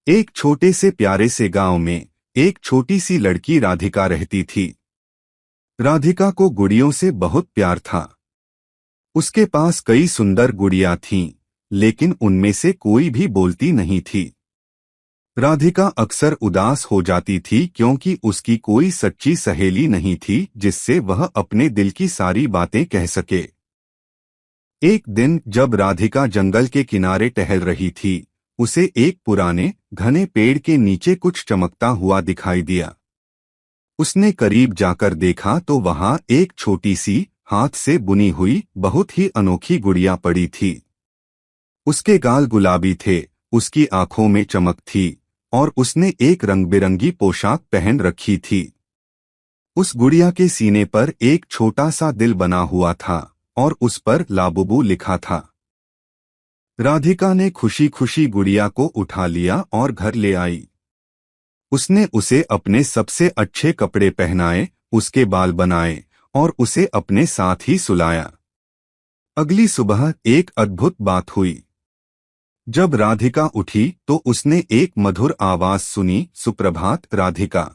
एक छोटे से प्यारे से गांव में एक छोटी सी लड़की राधिका रहती थी। राधिका को गुड़ियों से बहुत प्यार था। उसके पास कई सुंदर गुड़ियां थीं, लेकिन उनमें से कोई भी बोलती नहीं थी। राधिका अक्सर उदास हो जाती थी क्योंकि उसकी कोई सच्ची सहेली नहीं थी जिससे वह अपने दिल की सारी बातें कह सके। एक दिन जब राधिका जंगल के किनारे टहल रही थी, उसे एक पुराने घने पेड़ के नीचे कुछ चमकता हुआ दिखाई दिया। उसने करीब जाकर देखा तो वहां एक छोटी सी हाथ से बुनी हुई बहुत ही अनोखी गुड़िया पड़ी थी। उसके गाल गुलाबी थे, उसकी आंखों में चमक थी और उसने एक रंग-बिरंगी पोशाक पहन रखी थी। उस गुड़िया के सीने पर एक छोटा सा दिल बना हुआ था और उस पर लाबुबू लिखा था। राधिका ने खुशी खुशी गुड़िया को उठा लिया और घर ले आई। उसने उसे अपने सबसे अच्छे कपड़े पहनाए, उसके बाल बनाए और उसे अपने साथ ही सुलाया। अगली सुबह एक अद्भुत बात हुई। जब राधिका उठी तो उसने एक मधुर आवाज सुनी, सुप्रभात राधिका।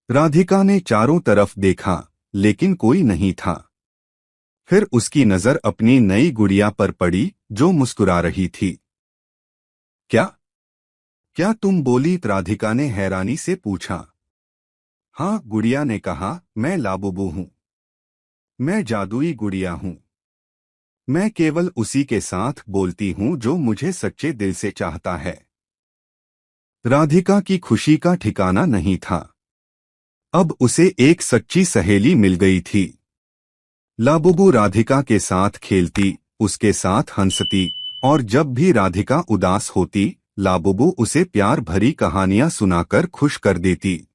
राधिका ने चारों तरफ देखा, लेकिन कोई नहीं था। फिर उसकी नजर अपनी नई गुड़िया पर पड़ी जो मुस्कुरा रही थी। क्या क्या तुम बोली? राधिका ने हैरानी से पूछा। हाँ, गुड़िया ने कहा, मैं लाबुबू हूँ। मैं जादुई गुड़िया हूँ। मैं केवल उसी के साथ बोलती हूँ जो मुझे सच्चे दिल से चाहता है। राधिका की खुशी का ठिकाना नहीं था। अब उसे एक सच्ची सहेली मिल गई थी। लाबुबू राधिका के साथ खेलती, उसके साथ हंसती और जब भी राधिका उदास होती, लाबुबू उसे प्यार भरी कहानियां सुनाकर खुश कर देती।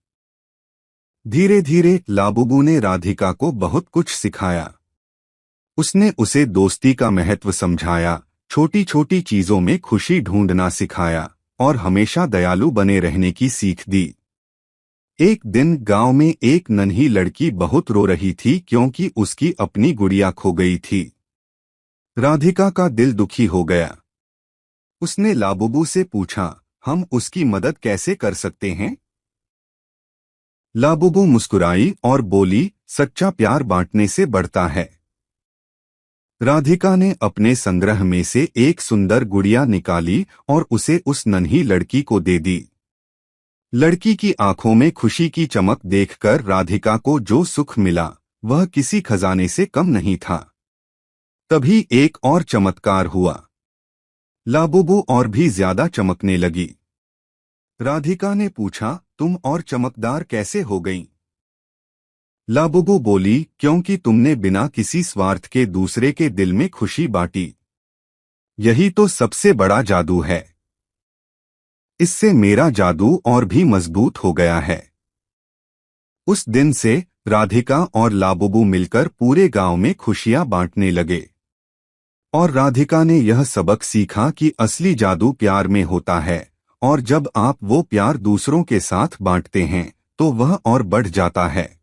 धीरे धीरे लाबुबू ने राधिका को बहुत कुछ सिखाया। उसने उसे दोस्ती का महत्व समझाया, छोटी छोटी चीजों में खुशी ढूंढना सिखाया और हमेशा दयालु बने रहने की सीख दी। एक दिन गांव में एक नन्ही लड़की बहुत रो रही थी क्योंकि उसकी अपनी गुड़िया खो गई थी। राधिका का दिल दुखी हो गया। उसने लाबुबू से पूछा, हम उसकी मदद कैसे कर सकते हैं? लाबुबू मुस्कुराई और बोली, सच्चा प्यार बांटने से बढ़ता है। राधिका ने अपने संग्रह में से एक सुंदर गुड़िया निकाली और उसे उस नन्ही लड़की को दे दी। लड़की की आंखों में खुशी की चमक देखकर राधिका को जो सुख मिला, वह किसी खजाने से कम नहीं था। तभी एक और चमत्कार हुआ। लाबुबू और भी ज्यादा चमकने लगी। राधिका ने पूछा, तुम और चमकदार कैसे हो गईं? लाबुबू बोली, क्योंकि तुमने बिना किसी स्वार्थ के दूसरे के दिल में खुशी बांटी। यही तो सबसे बड़ा जादू है। इससे मेरा जादू और भी मजबूत हो गया है। उस दिन से राधिका और लाबुबू मिलकर पूरे गांव में खुशियां बांटने लगे। और राधिका ने यह सबक सीखा कि असली जादू प्यार में होता है, और जब आप वो प्यार दूसरों के साथ बांटते हैं तो वह और बढ़ जाता है।